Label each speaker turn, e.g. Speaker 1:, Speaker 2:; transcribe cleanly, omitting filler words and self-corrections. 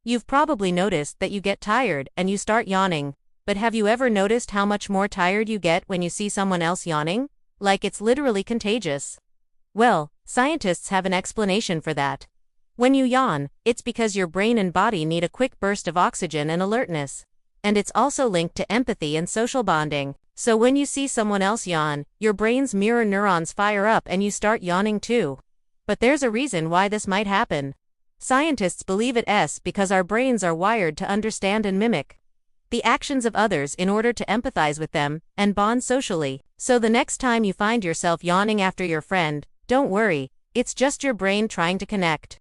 Speaker 1: You've probably noticed that you get tired and you start yawning, but have you ever noticed how much more tired you get when you see someone else yawning? Like it's literally contagious. Well, scientists have an explanation for that. When you yawn, it's because your brain and body need a quick burst of oxygen and alertness. And it's also linked to empathy and social bonding. So when you see someone else yawn, your brain's mirror neurons fire up and you start yawning too. But there's a reason why this might happen. Scientists believe it's because our brains are wired to understand and mimic the actions of others in order to empathize with them and bond socially. So the next time you find yourself yawning after your friend, don't worry, it's just your brain trying to connect.